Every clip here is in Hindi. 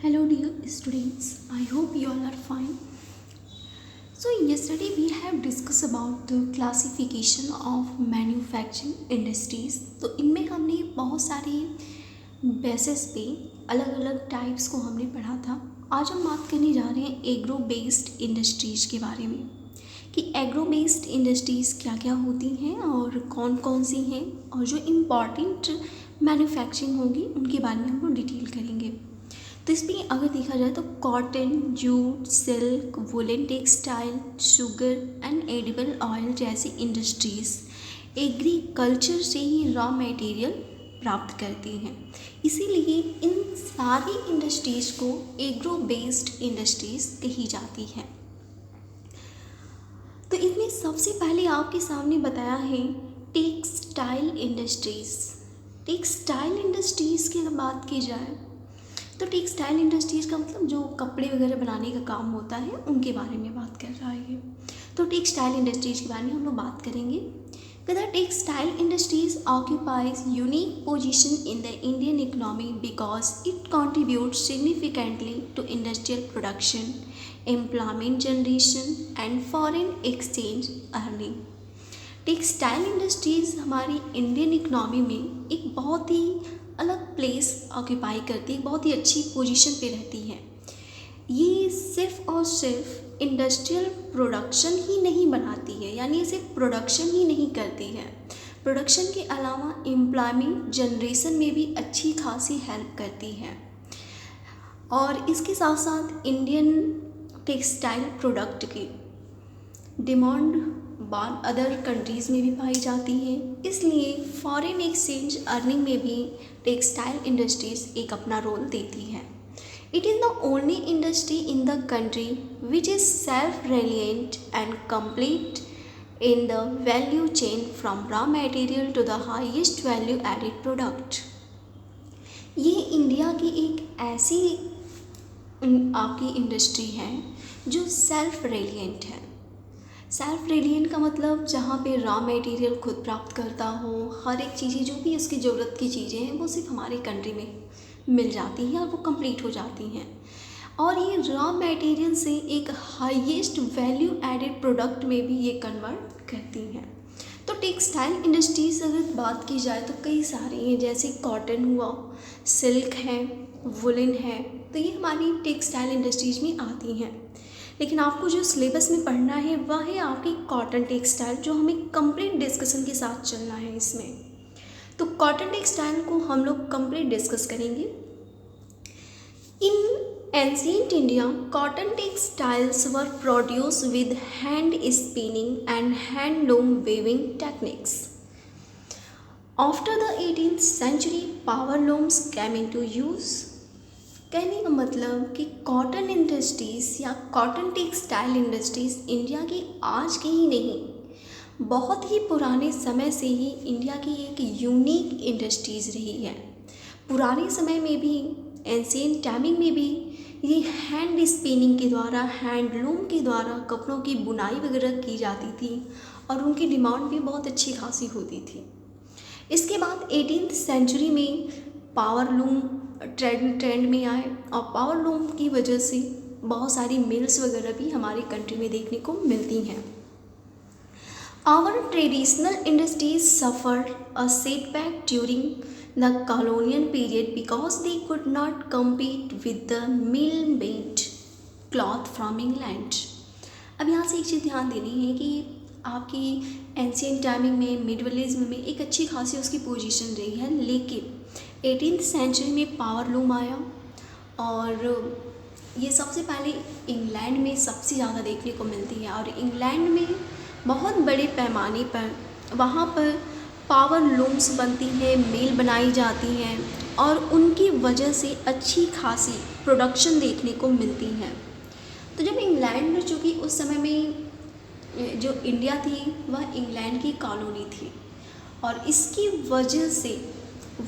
Hello, dear students. I hope you all are fine. So, yesterday we have discussed about the classification of manufacturing industries. तो इनमें हमने बहुत सारी बेसिस पे अलग अलग टाइप्स को हमने पढ़ा था. आज हम बात करने जा रहे हैं एग्रो बेस्ड इंडस्ट्रीज़ के बारे में कि एग्रो बेस्ड इंडस्ट्रीज़ क्या क्या होती हैं और कौन कौन सी हैं और जो इम्पॉर्टेंट मैन्युफैक्चरिंग होगी उनके बारे में हम लोग डिटेल करेंगे. तो इसमें अगर देखा जाए तो cotton, jute, silk, woollen textile, sugar and edible oil जैसी इंडस्ट्रीज़ एग्रीकल्चर से ही रॉ मटेरियल प्राप्त करती हैं. इसीलिए इन सारी इंडस्ट्रीज़ को एग्रो बेस्ड इंडस्ट्रीज़ कही जाती हैं. तो इसमें सबसे पहले आपके सामने बताया है टेक्सटाइल इंडस्ट्रीज़. टेक्सटाइल इंडस्ट्रीज़ की अगर बात की जाए तो टेक्सटाइल इंडस्ट्रीज़ का मतलब जो कपड़े वगैरह बनाने का काम होता है उनके बारे में बात कर रहा है. तो टेक्सटाइल इंडस्ट्रीज़ के बारे में हम लोग बात करेंगे. The textile industries occupies unique position in the Indian economy because it contribute significantly to industrial production, employment generation and foreign exchange earning. Textile industries हमारी इंडियन इकोनॉमी में एक बहुत ही अलग प्लेस ऑक्यूपाई करती है, बहुत ही अच्छी पोजीशन पे रहती है. ये सिर्फ और सिर्फ इंडस्ट्रियल प्रोडक्शन ही नहीं बनाती है, यानी ये सिर्फ प्रोडक्शन ही नहीं करती है, प्रोडक्शन के अलावा एम्प्लॉयमेंट जनरेशन में भी अच्छी खासी हेल्प करती है. और इसके साथ साथ इंडियन टेक्सटाइल प्रोडक्ट की डिमांड बाद अदर कंट्रीज़ में भी पाई जाती है. इसलिए फॉरेन एक्सचेंज अर्निंग में भी टेक्सटाइल इंडस्ट्रीज़ एक अपना रोल देती है. It is the only industry in the country which is self reliant and complete in the value chain from raw material to the highest value added product. ये इंडिया की एक ऐसी आपकी इंडस्ट्री है जो सेल्फ रिलायंट है. सेल्फ रिलायंट का मतलब जहाँ पे रॉ मटेरियल खुद प्राप्त करता हो, हर एक चीज़ें जो भी उसकी ज़रूरत की चीज़ें हैं वो सिर्फ हमारी कंट्री में मिल जाती हैं और वो कंप्लीट हो जाती हैं. और ये रॉ मटेरियल से एक हाईएस्ट वैल्यू एडेड प्रोडक्ट में भी ये कन्वर्ट करती हैं. तो टेक्सटाइल इंडस्ट्रीज़ अगर बात की जाए तो कई सारी हैं, जैसे कॉटन हुआ, सिल्क है, वुलन है, तो ये हमारी टेक्सटाइल इंडस्ट्रीज़ में आती हैं. लेकिन आपको जो सिलेबस में पढ़ना है वह है आपकी कॉटन टेक्सटाइल, जो हमें कंप्लीट डिस्कशन के साथ चलना है इसमें. तो कॉटन टेक्सटाइल को हम लोग कंप्लीट डिस्कस करेंगे. In ancient India cotton textiles were produce with hand spinning and handloom weaving techniques. After the 18th century power looms came into use. कहने का मतलब कि कॉटन इंडस्ट्रीज़ या कॉटन टेक्सटाइल इंडस्ट्रीज़ इंडिया की आज की ही नहीं, बहुत ही पुराने समय से ही इंडिया की एक यूनिक इंडस्ट्रीज़ रही है. पुराने समय में भी, एंशिएंट टाइमिंग में भी ये हैंड स्पिनिंग के द्वारा, हैंडलूम के द्वारा कपड़ों की बुनाई वगैरह की जाती थी और उनकी डिमांड भी बहुत अच्छी खासी होती थी. इसके बाद 18th century में पावर लूम ट्रेंड में आए और पावर लूम की वजह से बहुत सारी मिल्स वगैरह भी हमारी कंट्री में देखने को मिलती हैं. Our traditional industries suffer a setback during the colonial period because they could not compete with the mill made cloth from England. अब यहाँ से एक चीज़ ध्यान देनी है कि आपकी एंशिएंट टाइमिंग में, मिडवलिज्म में एक अच्छी खासी उसकी पोजीशन रही है, लेकिन 18th century में पावर लूम आया और ये सबसे पहले इंग्लैंड में सबसे ज़्यादा देखने को मिलती है. और इंग्लैंड में बहुत बड़े पैमाने पर वहाँ पर पावर लूम्स बनती हैं, मिल बनाई जाती हैं और उनकी वजह से अच्छी खासी प्रोडक्शन देखने को मिलती है. तो जब इंग्लैंड में, चूँकि उस समय में जो इंडिया थी वह इंग्लैंड की कॉलोनी थी और इसकी वजह से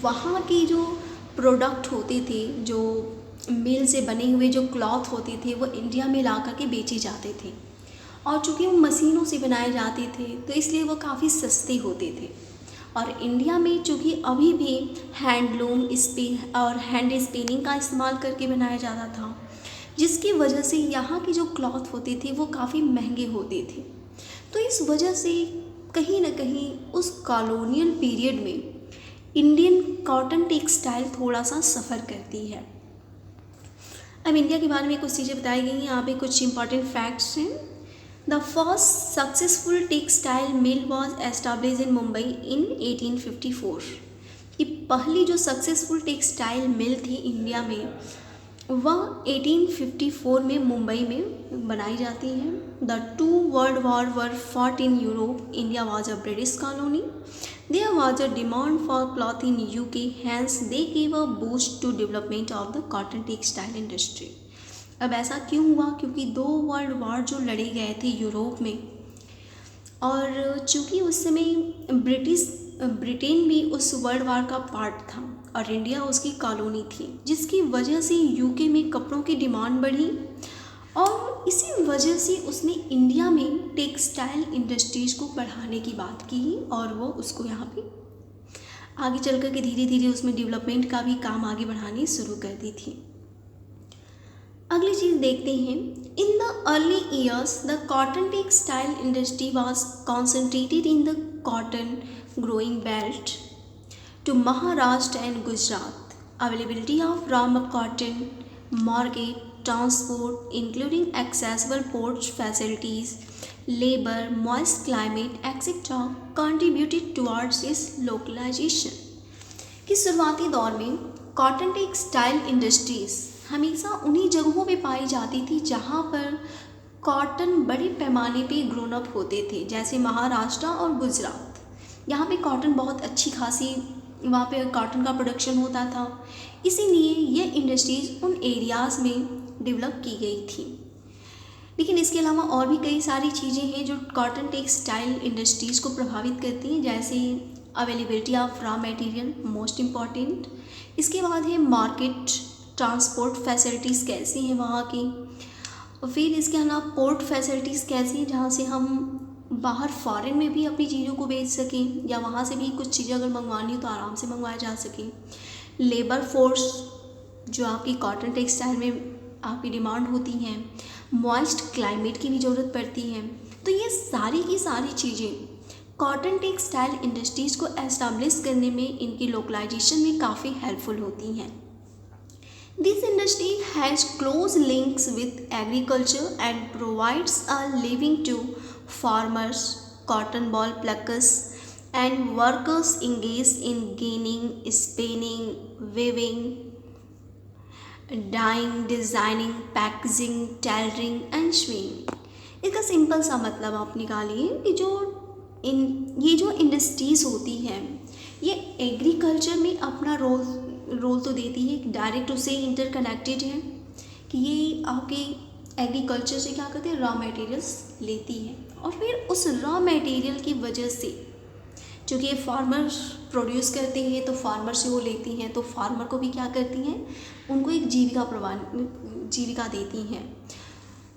वहाँ की जो प्रोडक्ट होते थे, जो मिल से बने हुए जो क्लॉथ होते थे, वो इंडिया में ला कर के बेचे जाते थे. और चूँकि वो मशीनों से बनाए जाते थे तो इसलिए वो काफ़ी सस्ते होते थे और इंडिया में चूँकि अभी भी हैंडलूम और हैंड स्पिनिंग का इस्तेमाल करके बनाया जाता था, जिसकी वजह से यहाँ की जो क्लॉथ होते थे वो काफ़ी महंगे होते थे। तो इस वजह से कहीं ना कहीं उस कॉलोनियल पीरियड में इंडियन कॉटन टेक्सटाइल थोड़ा सा सफ़र करती है। अब इंडिया के बारे में कुछ चीज़ें बताई गई हैं, यहाँ पे कुछ इंपॉर्टेंट फैक्ट्स हैं। The first successful textile mill was established in Mumbai in 1854। कि पहली जो सक्सेसफुल टेक्सटाइल मिल थी इंडिया में वह 1854 में मुंबई में बनाई जाती है। The two world war were fought in Europe, India was a British colony, there was a demand for cloth in UK, hence they give a boost to development of the cotton textile industry. अब ऐसा क्यों हुआ? क्योंकि 2 वर्ल्ड वॉर जो लड़े गए थे यूरोप में, और चूँकि उस समय ब्रिटेन भी उस वर्ल्ड वॉर का पार्ट था और इंडिया उसकी कॉलोनी थी, जिसकी वजह से यूके में कपड़ों की डिमांड बढ़ी और इसी वजह से उसने इंडिया में टेक्सटाइल इंडस्ट्रीज़ को बढ़ाने की बात की और वो उसको यहाँ पे आगे चल कर के धीरे धीरे उसमें डेवलपमेंट का भी काम आगे बढ़ानी शुरू कर दी थी। अगली चीज़ देखते हैं। In the early years the cotton textile industry was concentrated in the cotton growing belt to Maharashtra and Gujarat. Availability of raw cotton, market, transport, including accessible port facilities, labor, moist climate, etc., contributed towards its localization. कि शुरुआती दौर में कॉटन टेक्सटाइल इंडस्ट्रीज़ हमेशा उन्हीं जगहों पे पाई जाती थी जहाँ पर कॉटन बड़े पैमाने पे ग्रोन अप होते थे, जैसे महाराष्ट्र और गुजरात। यहाँ पे कॉटन बहुत अच्छी खासी वहाँ पे कॉटन का प्रोडक्शन होता था, इसीलिए ये इंडस्ट्रीज़ उन एरियाज़ में डेवलप की गई थी। लेकिन इसके अलावा और भी कई सारी चीज़ें हैं जो कॉटन टेक्सटाइल इंडस्ट्रीज़ को प्रभावित करती हैं, जैसे availability of raw material most important. इसके बाद है मार्केट, ट्रांसपोर्ट फैसिलिटीज़ कैसी हैं वहाँ की, और फिर इसके अलावा पोर्ट फैसिलिटीज़ कैसी हैं जहाँ से हम बाहर फॉरेन में भी अपनी चीज़ों को बेच सकें या वहाँ से भी कुछ चीज़ें अगर मंगवानी हो तो आराम से मंगवाया जा सके। लेबर फोर्स जो आपकी कॉटन टेक्सटाइल में आपकी डिमांड होती हैं, मॉइस्ट क्लाइमेट की भी ज़रूरत पड़ती है। तो ये सारी की सारी चीज़ें कॉटन टेक्सटाइल इंडस्ट्रीज़ को एस्टाब्लिश करने में, इनकी लोकलाइजेशन में काफ़ी हेल्पफुल होती हैं। This industry has close links with agriculture and provides a living to farmers, cotton ball pluckers, and workers engaged in ginning, spinning, weaving, dyeing, designing, packaging, tailoring and sewing। इसका सिंपल सा मतलब आप निकालिए कि ये जो इंडस्ट्रीज़ होती हैं ये एग्रीकल्चर में अपना रोल तो देती है, डायरेक्ट उससे इंटरकनेक्टेड है कि ये आपके एग्रीकल्चर से क्या करते हैं, रॉ मटेरियल्स लेती है और फिर उस रॉ मटेरियल की वजह से चूँकि ये फार्मर्स प्रोड्यूस करते हैं तो फार्मर से वो लेती हैं, तो फार्मर को भी क्या करती हैं, उनको एक जीविका देती हैं।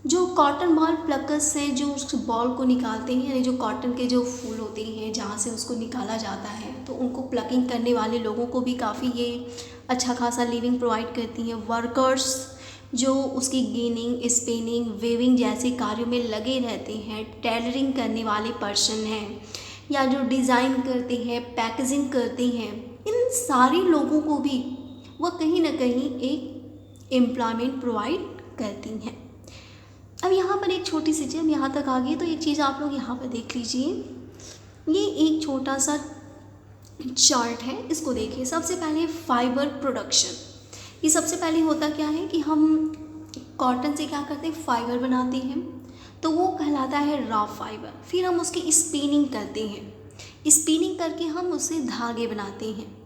जो कॉटन बॉल प्लकर्स हैं जो उस बॉल को निकालते हैं, यानी जो कॉटन के जो फूल होते हैं जहाँ से उसको निकाला जाता है, तो उनको प्लकिंग करने वाले लोगों को भी काफ़ी ये अच्छा खासा लिविंग प्रोवाइड करती हैं। वर्कर्स जो उसकी गेनिंग, स्पिनिंग, वेविंग जैसे कार्यों में लगे रहते हैं, टेलरिंग करने वाले पर्सन हैं या जो डिज़ाइन करते हैं, पैकेजिंग करते हैं, इन सारे लोगों को भी वह कहीं ना कहीं एक एम्प्लॉयमेंट प्रोवाइड करती हैं। अब यहाँ पर एक छोटी सी चीज़, यहाँ तक आ गई तो एक चीज़ आप लोग यहाँ पर देख लीजिए, ये एक छोटा सा चार्ट है, इसको देखिए। सबसे पहले फाइबर प्रोडक्शन, ये सबसे पहले होता क्या है कि हम कॉटन से क्या करते हैं, फाइबर बनाते हैं, तो वो कहलाता है रॉ फाइबर। फिर हम उसकी स्पिनिंग करते हैं, स्पिनिंग करके हम उससे धागे बनाते हैं।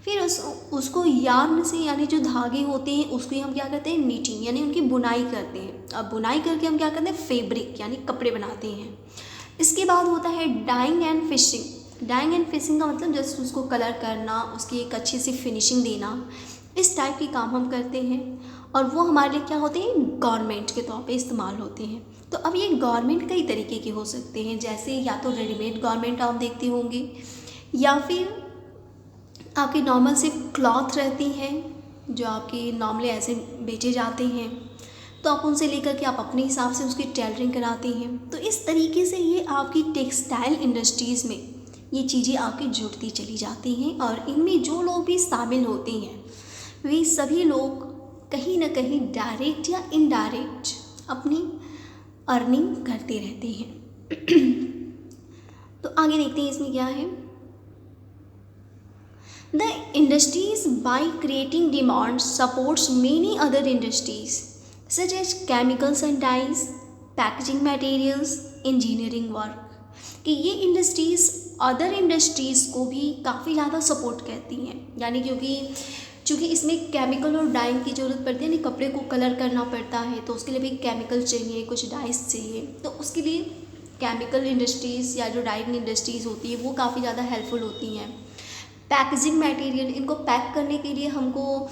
फिर उसको यार्न से, यानी जो धागे होते हैं उसको हम क्या करते हैं, नीटिंग, यानी उनकी बुनाई करते हैं। अब बुनाई करके हम क्या करते हैं, फैब्रिक यानी कपड़े बनाते हैं। इसके बाद होता है dyeing and finishing. Dyeing and finishing का मतलब जस्ट उसको कलर करना, उसकी एक अच्छी सी फिनिशिंग देना, इस टाइप के काम हम करते हैं और वो हमारे लिए क्या होते हैं, गारमेंट के तौर पे इस्तेमाल होते हैं। तो अब ये गारमेंट कई तरीके के हो सकते हैं, जैसे या तो रेडीमेड गारमेंट आप देखते होंगे या फिर आपके नॉर्मल सिर्फ क्लॉथ रहती हैं जो आपके नॉर्मली ऐसे बेचे जाते हैं, तो आप उनसे लेकर के आप अपने हिसाब से उसकी टेलरिंग कराते हैं। तो इस तरीके से ये आपकी टेक्सटाइल इंडस्ट्रीज़ में ये चीज़ें आपकी जुड़ती चली जाती हैं, और इनमें जो लोग भी शामिल होते हैं वे सभी लोग कहीं ना कहीं डायरेक्ट या इनडायरेक्ट अपनी अर्निंग करते रहते हैं। तो आगे देखते हैं इसमें क्या है। The industries by creating demand supports many other industries such as chemicals and dyes, packaging materials, engineering work, कि ये इंडस्ट्रीज़ अदर इंडस्ट्रीज़ को भी काफ़ी ज़्यादा सपोर्ट करती हैं। यानी क्योंकि इसमें केमिकल और डाइंग की ज़रूरत पड़ती है, यानी कपड़े को कलर करना पड़ता है, तो उसके लिए भी केमिकल चाहिए, कुछ डाइस चाहिए, तो उसके लिए केमिकल इंडस्ट्रीज़ या जो डाइंग इंडस्ट्रीज़ होती है वो काफ़ी ज़्यादा हेल्पफुल होती हैं। पैकेजिंग मटेरियल, इनको पैक करने के लिए हमको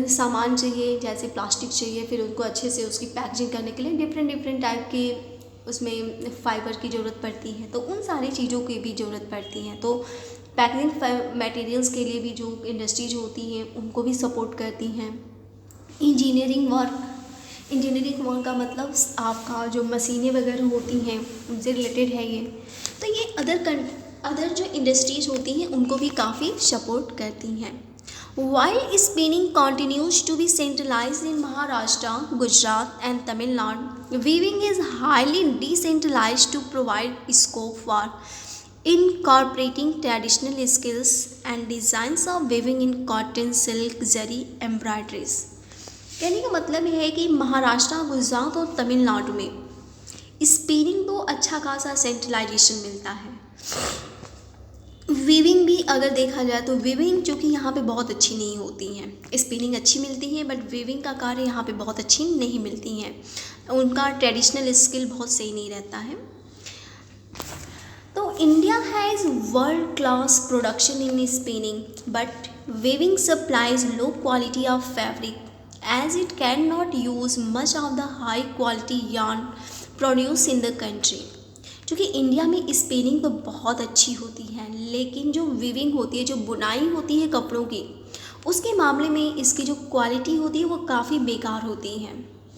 सामान चाहिए, जैसे प्लास्टिक चाहिए, फिर उनको अच्छे से उसकी पैकेजिंग करने के लिए डिफरेंट टाइप के उसमें फाइबर की ज़रूरत पड़ती है, तो उन सारी चीज़ों की भी ज़रूरत पड़ती है। तो पैकेजिंग मटेरियल्स के लिए भी जो इंडस्ट्रीज होती हैं उनको भी सपोर्ट करती हैं। इंजीनियरिंग वर्क का मतलब आपका जो मशीनें वगैरह होती हैं उनसे रिलेटेड है ये। तो ये अदर जो इंडस्ट्रीज होती हैं उनको भी काफ़ी सपोर्ट करती हैं। While spinning continues to be centralized in Maharashtra, Gujarat and Tamil Nadu, weaving is highly decentralized to provide scope for incorporating traditional skills and designs of weaving in cotton, silk, zari, embroideries। कहने का मतलब है कि महाराष्ट्र, गुजरात और तमिलनाडु में स्पिनिंग को अच्छा खासा सेंट्रलाइजेशन मिलता है। वीविंग भी अगर देखा जाए तो वीविंग जो कि यहाँ पे बहुत अच्छी नहीं होती हैं। स्पिनिंग अच्छी मिलती है बट वीविंग का कार्य यहाँ पे बहुत अच्छी नहीं मिलती हैं, उनका ट्रेडिशनल स्किल बहुत सही नहीं रहता है। तो India has world class production in spinning but weaving supplies low quality of fabric as it can not use much of the high quality yarn produce in the country. क्योंकि इंडिया में स्पिनिंग तो बहुत अच्छी होती है, लेकिन जो वीविंग होती है, जो बुनाई होती है कपड़ों की, उसके मामले में इसकी जो क्वालिटी होती है वो काफ़ी बेकार होती है,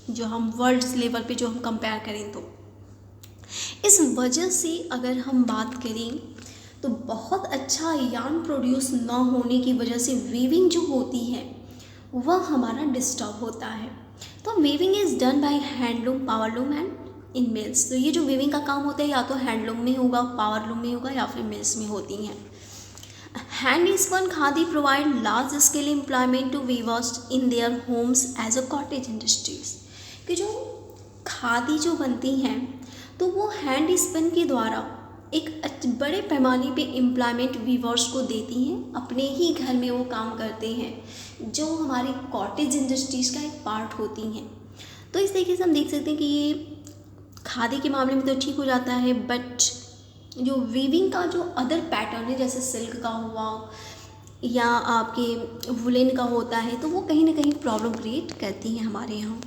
जो हम वर्ल्ड लेवल पे जो हम कंपेयर करें तो। इस वजह से अगर हम बात करें तो बहुत अच्छा यार्न प्रोड्यूस ना होने की वजह से वीविंग जो होती है वह हमारा डिस्टर्ब होता है। तो weaving is done by handloom, powerloom and in mills. तो ये जो वीविंग का काम होता है या तो हैंडलूम में होगा, पावरलूम में होगा या फिर मिल्स में होती हैं। Hand spun khadi provide large scale employment to weavers in their homes as a cottage industries. कि जो खादी जो बनती हैं तो वो हैंड स्पिन के द्वारा एक बड़े पैमाने पे एम्प्लॉयमेंट वीवर्स को देती हैं, अपने ही घर में वो काम करते हैं, जो हमारी कॉटेज इंडस्ट्रीज़ का एक पार्ट होती हैं। तो इस तरीके से हम देख सकते हैं कि ये खादी के मामले में तो ठीक हो जाता है, बट जो वीविंग का जो अदर पैटर्न है जैसे सिल्क का हुआ या आपके वुलन का होता है, तो वो कहीं ना कहीं प्रॉब्लम क्रिएट करती हैं हमारे यहाँ।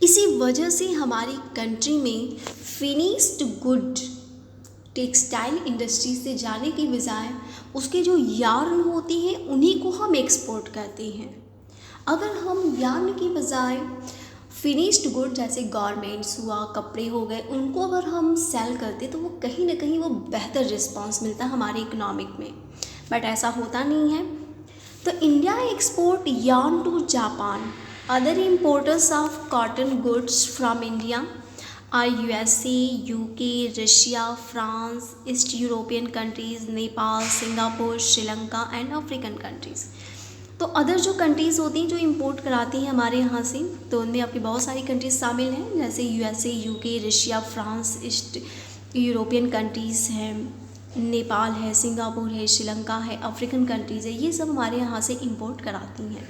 इसी वजह से हमारी कंट्री में फिनिश्ड गुड टेक्सटाइल इंडस्ट्री से जाने की बजाय उसके जो यार्न होती हैं उन्हीं को हम एक्सपोर्ट करते हैं। अगर हम यार्न की बजाय फिनिश्ड गुड जैसे गारमेंट्स हुआ, कपड़े हो गए, उनको अगर हम सेल करते तो वो कहीं ना कहीं वो बेहतर रिस्पांस मिलता हमारे इकोनॉमिक में, बट ऐसा होता नहीं है। तो India export yarn to Japan. Other importers of cotton goods from India are USA, UK, Russia, France, east European countries, Nepal, Singapore, Sri Lanka and African countries. तो अदर जो कंट्रीज़ होती हैं जो इंपोर्ट कराती हैं हमारे यहाँ से, तो उनमें आपकी बहुत सारी कंट्रीज़ शामिल हैं, जैसे USA, UK, Russia, France, east European countries हैं, नेपाल है, सिंगापुर है, श्रीलंका है, अफ्रीकन कंट्रीज़ है, ये सब हमारे यहाँ से इंपोर्ट कराती हैं।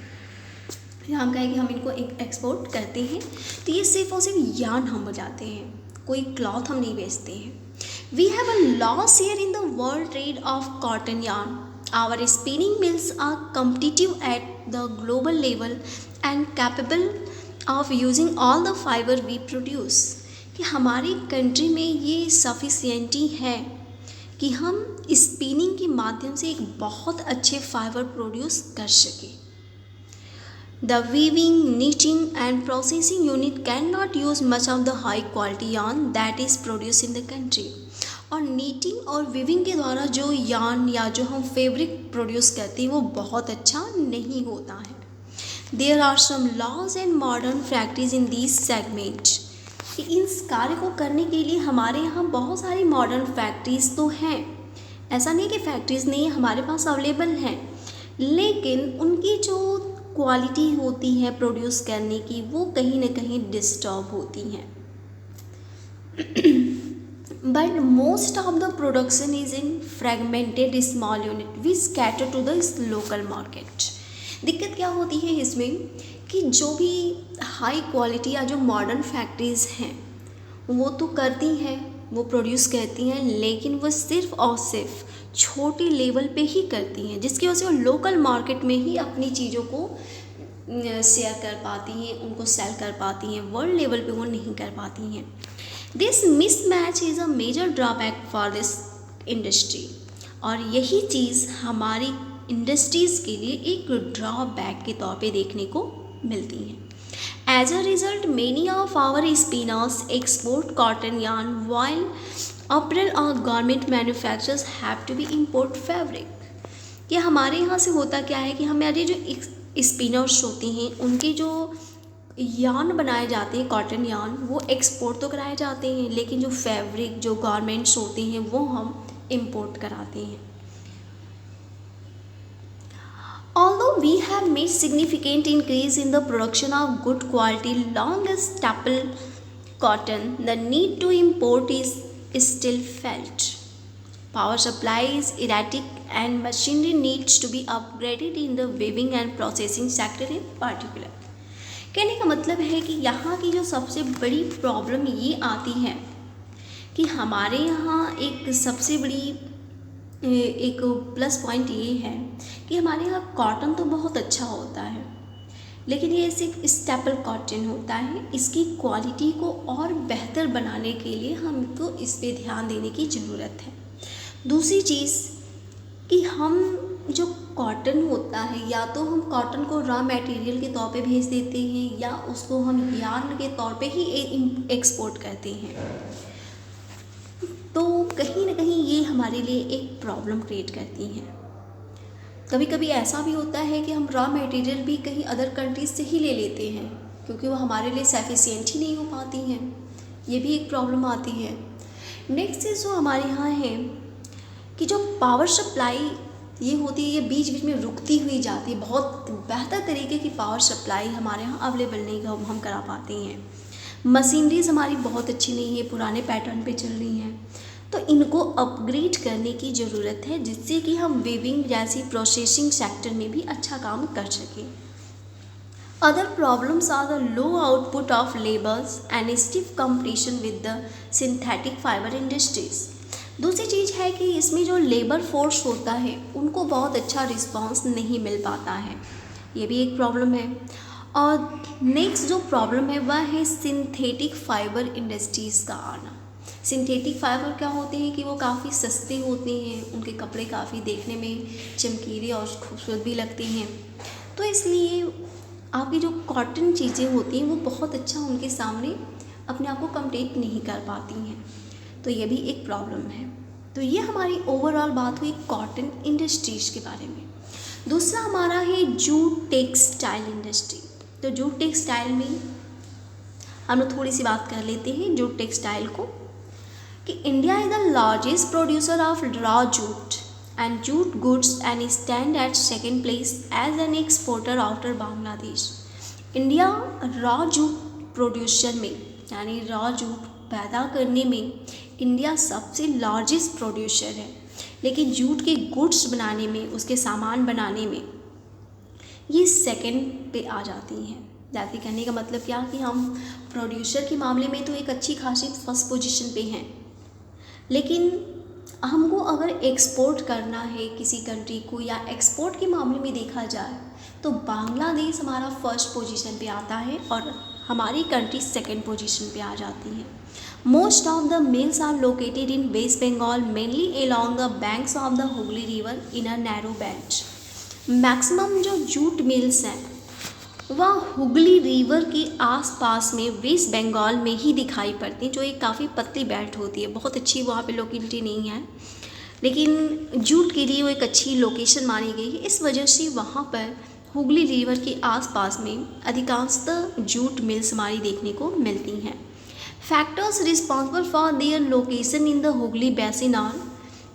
हम कहें कि हम इनको एक्सपोर्ट करते हैं, तो ये सिर्फ और सिर्फ यार्न हम बजाते हैं, कोई क्लॉथ हम नहीं बेचते हैं। We have a loss here in the world trade of cotton yarn. Our spinning mills are competitive at the global level and capable of using all the fibre we produce. कि हमारी कंट्री में ये सफिशियंटी है कि हम स्पिनिंग के माध्यम से एक बहुत अच्छे फाइबर प्रोड्यूस कर सके। The weaving, knitting and processing unit cannot use much of the high quality yarn that is produced in the country। और नीटिंग और वीविंग के द्वारा जो यार्न या जो हम फैब्रिक प्रोड्यूस करते हैं वो बहुत अच्छा नहीं होता है। There are some laws and modern practice in these segment। कि इन कार्य को करने के लिए हमारे यहाँ बहुत सारी मॉडर्न फैक्ट्रीज तो हैं, ऐसा नहीं कि फैक्ट्रीज नहीं हमारे पास अवेलेबल हैं, लेकिन उनकी जो क्वालिटी होती है प्रोड्यूस करने की वो कहीं ना कहीं डिस्टर्ब होती हैं। But most of the production is in fragmented small unit we scatter to the local market. दिक्कत क्या होती है इसमें कि जो भी हाई क्वालिटी या जो मॉडर्न फैक्ट्रीज़ हैं वो तो करती हैं, वो प्रोड्यूस करती हैं, लेकिन वो सिर्फ़ और सिर्फ छोटे लेवल पे ही करती हैं, जिसकी वजह से वो लोकल मार्केट में ही अपनी चीज़ों को शेयर कर पाती हैं, उनको सेल कर पाती हैं, वर्ल्ड लेवल पे वो नहीं कर पाती हैं। This mismatch is a major drawback for this industry. और यही चीज़ हमारी इंडस्ट्रीज़ के लिए एक ड्रॉबैक के तौर पे देखने को मिलती हैं। As a result, many of our spinners export cotton yarn while apparel or garment manufacturers have to be import fabric। कि हमारे यहाँ से होता क्या है कि हमारे जो स्पिनर्स होते हैं उनके जो यार्न बनाए जाते हैं कॉटन यार्न वो एक्सपोर्ट तो कराए जाते हैं, लेकिन जो फैब्रिक जो गारमेंट्स होते हैं वो हम इम्पोर्ट कराते हैं। Although we have made significant increase in the production of good quality long staple cotton, the need to import is still felt। Power supply is erratic and machinery needs to be upgraded in the weaving and processing sector in particular। कहने का मतलब है कि यहाँ की जो सबसे बड़ी प्रॉब्लम ये आती है कि हमारे यहाँ एक सबसे बड़ी एक प्लस पॉइंट ये है कि हमारे यहाँ कॉटन तो बहुत अच्छा होता है, लेकिन ये सिर्फ स्टेपल कॉटन होता है। इसकी क्वालिटी को और बेहतर बनाने के लिए हमको इस पे ध्यान देने की ज़रूरत है। दूसरी चीज़ कि हम जो कॉटन होता है या तो हम कॉटन को रॉ मटेरियल के तौर पे भेज देते हैं या उसको हम यार्न के तौर पे ही एक्सपोर्ट करते हैं, तो कहीं ना कहीं ये हमारे लिए एक प्रॉब्लम क्रिएट करती हैं। कभी कभी ऐसा भी होता है कि हम रॉ मटेरियल भी कहीं अदर कंट्रीज से ही ले लेते हैं क्योंकि वो हमारे लिए सफिशिएंट ही नहीं हो पाती हैं, ये भी एक प्रॉब्लम आती है। नेक्स्ट चीज़ जो हमारे यहाँ है कि जो पावर सप्लाई ये होती है ये बीच बीच में रुकती हुई जाती है। बहुत बेहतर तरीके की पावर सप्लाई हमारे यहाँ अवेलेबल नहीं हम करा पाते हैं। मशीनरीज हमारी बहुत अच्छी नहीं है, पुराने पैटर्न पे चल रही हैं, तो इनको अपग्रेड करने की ज़रूरत है जिससे कि हम वीविंग जैसी प्रोसेसिंग सेक्टर में भी अच्छा काम कर सकें। Other problems are the low output of labours and stiff competition with the synthetic fibre industries. दूसरी चीज़ है कि इसमें जो लेबर फोर्स होता है उनको बहुत अच्छा रिस्पांस नहीं मिल पाता है, ये भी एक प्रॉब्लम है। और नेक्स्ट जो प्रॉब्लम है वह है सिंथेटिक फाइबर इंडस्ट्रीज़ का आना। सिंथेटिक फाइबर क्या होते हैं कि वो काफ़ी सस्ते होते हैं, उनके कपड़े काफ़ी देखने में चमकीले और खूबसूरत भी लगते हैं, तो इसलिए आपकी जो कॉटन चीज़ें होती हैं वो बहुत अच्छा उनके सामने अपने आप को कम्पीट नहीं कर पाती हैं, तो ये भी एक प्रॉब्लम है। तो ये हमारी ओवरऑल बात हुई कॉटन इंडस्ट्रीज के बारे में। दूसरा हमारा है जूट टेक्सटाइल इंडस्ट्री। तो जूट टेक्सटाइल में हम लोग थोड़ी सी बात कर लेते हैं जूट टेक्सटाइल को कि India is the largest producer of raw jute and jute goods and stand at second place as an exporter after Bangladesh. India raw jute producer में यानी रॉ जूट पैदा करने में इंडिया सबसे लार्जेस्ट प्रोड्यूसर है, लेकिन जूट के गुड्स बनाने में उसके सामान बनाने में ये सेकंड पे आ जाती हैं। जैसे कहने का मतलब क्या कि हम प्रोड्यूसर के मामले में तो एक अच्छी खासी फर्स्ट पोजीशन पे हैं, लेकिन हमको अगर एक्सपोर्ट करना है किसी कंट्री को या एक्सपोर्ट के मामले में देखा जाए तो बांग्लादेश हमारा फर्स्ट पोजीशन पे आता है और हमारी कंट्री सेकेंड पोजीशन पे आ जाती है। Most of the mills are located in West Bengal mainly along the banks of the Hooghly river in a narrow belt. Maximum जो जूट मिल्स हैं वह हुगली रिवर के आसपास में वेस्ट बंगाल में ही दिखाई पड़ती हैं, जो एक काफ़ी पतली बेल्ट होती है। बहुत अच्छी वहाँ पे लोकेलिटी नहीं है, लेकिन जूट के लिए वो एक अच्छी लोकेशन मानी गई है। इस वजह से वहाँ पर हुगली रिवर के आसपास में अधिकांशतः जूट मिल्स हमारी देखने को मिलती हैं। Factors responsible for their location in the Hooghly basin are,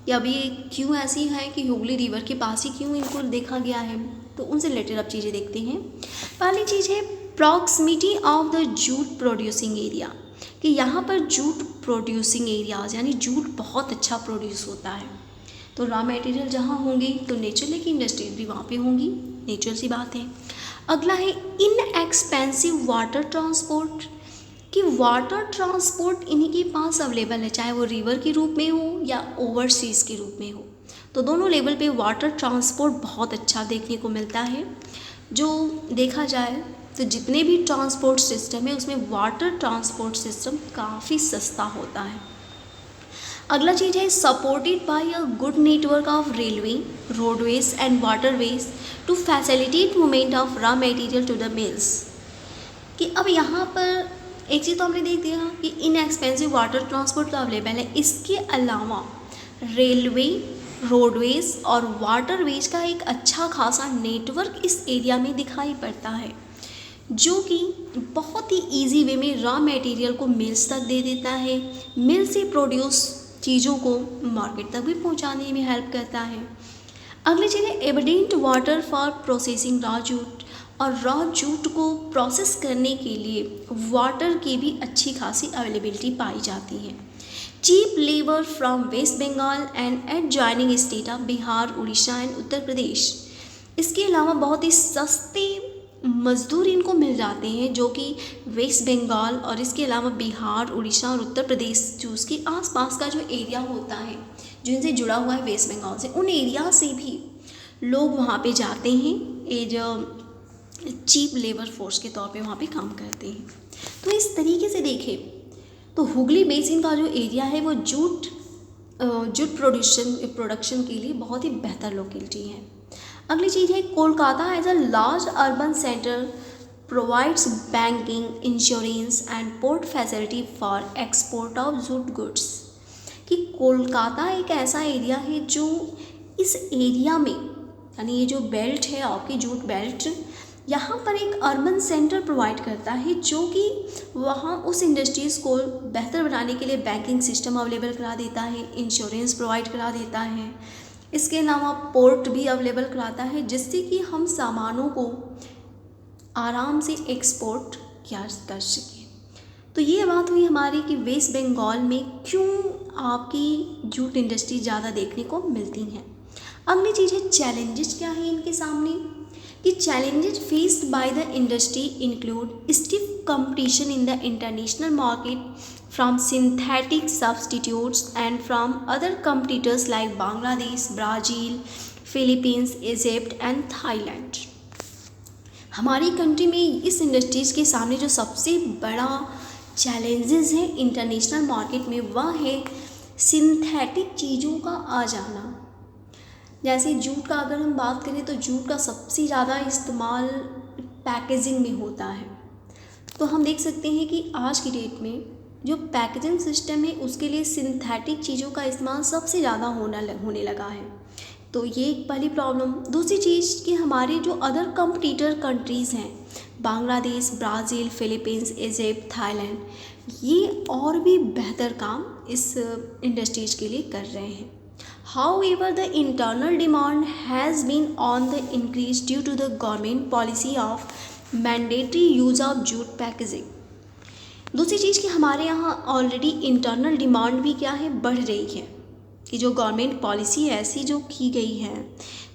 या अभी क्यों ऐसी है कि हुगली रिवर के पास ही क्यों इनको देखा गया है, तो उनसे रिलेटेड अब चीज़ें देखते हैं। पहली चीज़ है proximity of the jute producing area, कि यहाँ पर जूट प्रोड्यूसिंग एरियाज यानी जूट बहुत अच्छा प्रोड्यूस होता है। तो रॉ मटेरियल जहाँ होंगे तो नेचुरल की इंडस्ट्रीज भी वहाँ पे होंगी, नेचुरल सी बात है। अगला है इनएक्सपेंसिव वाटर ट्रांसपोर्ट, कि वाटर ट्रांसपोर्ट इन्हीं के पास अवेलेबल है, चाहे वो रिवर के रूप में हो या ओवरसीज़ के रूप में हो। तो दोनों लेवल पे वाटर ट्रांसपोर्ट बहुत अच्छा देखने को मिलता है। जो देखा जाए तो जितने भी ट्रांसपोर्ट सिस्टम है उसमें वाटर ट्रांसपोर्ट सिस्टम काफ़ी सस्ता होता है। अगला चीज़ है supported by a good network of railways, roadways and waterways to facilitate movement of raw material to the mills, कि अब यहाँ पर एक चीज़ तो हमने देख दिया कि इनएक्सपेंसिव वाटर ट्रांसपोर्ट तो अवेलेबल है, इसके अलावा रेलवे, रोडवेज और वाटरवेज का एक अच्छा खासा नेटवर्क इस एरिया में दिखाई पड़ता है, जो कि बहुत ही इजी वे में रॉ मटेरियल को मिल्स तक दे देता है, मिल से प्रोड्यूस चीज़ों को मार्केट तक भी पहुंचाने में हेल्प करता है। अगली चीज़ है evident water for processing raw jute, और रॉ जूट को प्रोसेस करने के लिए वाटर की भी अच्छी खासी अवेलेबिलिटी पाई जाती है। Cheap labour from West Bengal and adjoining state of Bihar, Orissa and Uttar Pradesh. इसके अलावा बहुत ही सस्ते मजदूर इनको मिल जाते हैं, जो कि वेस्ट बंगाल और इसके अलावा बिहार, उड़ीसा और उत्तर प्रदेश जो उसके आसपास का जो एरिया होता है जो इनसे जुड़ा हुआ है वेस्ट बंगाल से, उन एरिया से भी लोग वहाँ पे जाते हैं, ये जो चीप लेबर फोर्स के तौर पे वहाँ पे काम करते हैं। तो इस तरीके से देखें तो हुगली बेसिन का जो एरिया है वो जूट प्रोडक्शन के लिए बहुत ही बेहतर लोकेलिटी है। अगली चीज़ है Kolkata as a large urban centre provides banking, insurance and port facility for export of jute goods, कि कोलकाता एक ऐसा एरिया है जो इस एरिया में, यानी ये जो बेल्ट है आपकी जूट बेल्ट, यहाँ पर एक अर्बन सेंटर प्रोवाइड करता है, जो कि वहाँ उस इंडस्ट्रीज़ को बेहतर बनाने के लिए बैंकिंग सिस्टम अवेलेबल करा देता है, इंश्योरेंस प्रोवाइड करा देता है, इसके अलावा पोर्ट भी अवेलेबल कराता है, जिससे कि हम सामानों को आराम से एक्सपोर्ट किया कर सकें। तो ये बात हुई हमारी कि वेस्ट बंगाल में क्यों आपकी जूट इंडस्ट्री ज़्यादा देखने को मिलती हैं। अगली चीज़ है चैलेंजेस क्या है इनके सामने, कि challenges faced by the industry include stiff competition in the international market from synthetic substitutes and from other competitors like Bangladesh, Brazil, Philippines, Egypt and Thailand. हमारी कंट्री में इस इंडस्ट्रीज़ के सामने जो सबसे बड़ा चैलेंजेस है इंटरनेशनल मार्केट में, वह है सिंथेटिक चीज़ों का आ जाना। जैसे जूट का अगर हम बात करें तो जूट का सबसे ज़्यादा इस्तेमाल पैकेजिंग में होता है। तो हम देख सकते हैं कि आज की डेट में जो पैकेजिंग सिस्टम है उसके लिए सिंथेटिक चीज़ों का इस्तेमाल सबसे ज़्यादा होने लगा है। तो ये एक पहली प्रॉब्लम। दूसरी चीज़ कि हमारे जो अदर कंपटीटर कंट्रीज़ हैं, Bangladesh, Brazil, Philippines, Egypt, Thailand, ये और भी बेहतर काम इस इंडस्ट्रीज़ के लिए कर रहे हैं। However, the internal demand has been on the increase due to the government policy of mandatory use of jute packaging. दूसरी चीज़ कि हमारे यहाँ ऑलरेडी इंटरनल डिमांड भी क्या है, बढ़ रही है, कि जो गवर्नमेंट पॉलिसी ऐसी जो की गई है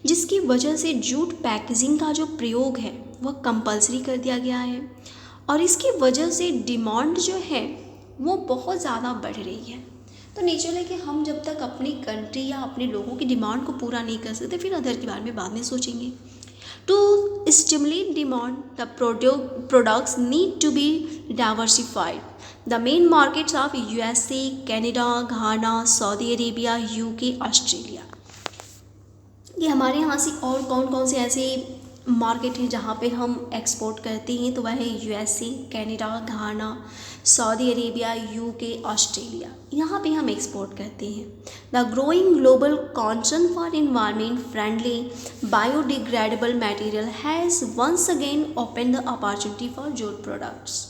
जिसकी वजह से जूट पैकेजिंग का जो प्रयोग है वह कंपलसरी कर दिया गया है, और इसकी वजह से डिमांड जो है वो बहुत ज़्यादा बढ़ रही है। तो नेचुरल है कि हम जब तक अपनी कंट्री या अपने लोगों की डिमांड को पूरा नहीं कर सकते फिर अदर के बारे में बाद में सोचेंगे। To stimulate demand, the products need to be diversified. The main markets of USA, Canada, Ghana, Saudi Arabia, UK, Australia. ये हमारे यहाँ से और कौन कौन से ऐसे मार्केट हैं जहाँ पे हम एक्सपोर्ट करते हैं, तो वह है USA, Canada, Ghana, Saudi Arabia, UK, Australia. यहाँ पे हम एक्सपोर्ट करते हैं। The growing global concern for environment friendly biodegradable material has once again open the opportunity for jute products.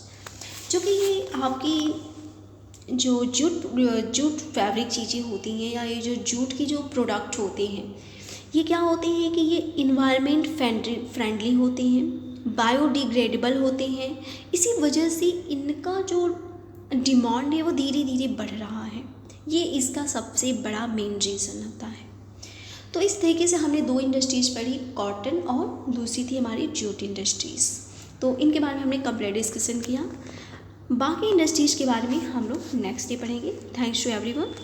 जो कि ये आपकी जो जूट फैब्रिक चीज़ें होती हैं या ये जो जूट की जो प्रोडक्ट होते हैं, ये क्या होते हैं कि ये इन्वायरमेंट फ्रेंडली होते हैं, बायोडिग्रेडेबल होते हैं। इसी वजह से इनका जो डिमांड है वो धीरे धीरे बढ़ रहा है। ये इसका सबसे बड़ा मेन रीज़न होता है। तो इस तरीके से हमने दो इंडस्ट्रीज़ पढ़ी, कॉटन और दूसरी थी हमारी जूट इंडस्ट्रीज़। तो इनके बारे में हमने कंप्लीट डिस्कशन किया। बाकी इंडस्ट्रीज़ के बारे में हम लोग नेक्स्ट डे पढ़ेंगे। Thanks to everyone.